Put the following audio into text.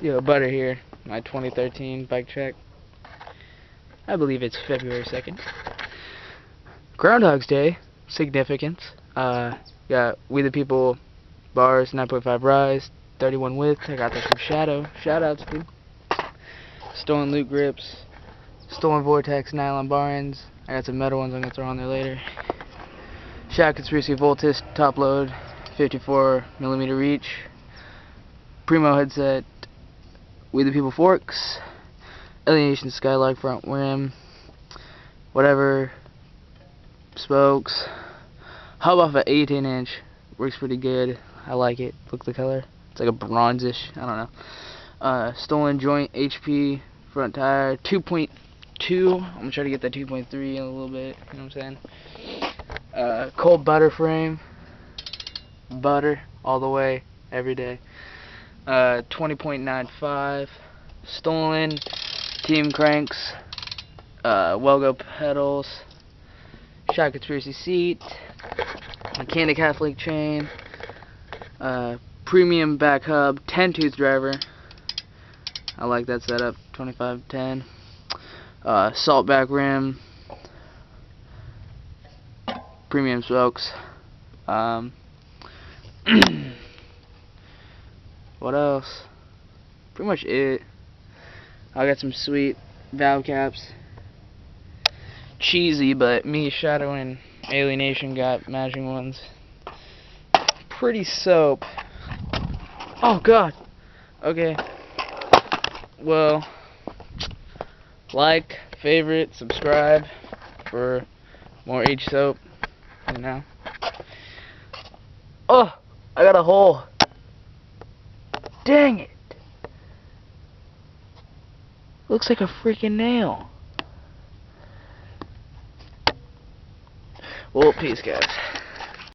Yo, Butter here, my 2013 bike check. I believe it's February 2nd. Groundhog's Day, significance. Got We the People bars, 9.5 rise, 31 width. I got that from Shadow. Shout outs, dude. Stolen Loot grips, Stolen Vortex nylon bar ends. I got some metal ones I'm gonna throw on there later. Shadow Conspiracy Voltis top load, 54mm reach. Primo headset, We the People forks, Alienation Skylark front rim, whatever, spokes. Hub off an 18-inch, works pretty good. I like it. Look at the color. It's like a bronzish. I don't know. Stolen joint HP front tire, 2.2. I'm gonna try to get that 2.3 in a little bit. You know what I'm saying? Cold butter frame. Butter all the way, every day. 20.95. Stolen team cranks. Welgo pedals. Shadow Conspiracy seat. Mechanic half link chain. Premium back hub. 10-tooth driver. I like that setup. 2510. Salt back rim. Premium spokes. What else? Pretty much it. I got some sweet valve caps. Cheesy, but me, Shadow, and Alienation got matching ones. Pretty soap. Oh god. Okay. Well, like, favorite, subscribe for more H soap. You know. Oh, I got a hole. Dang it. Looks like a freaking nail. Well, peace, guys.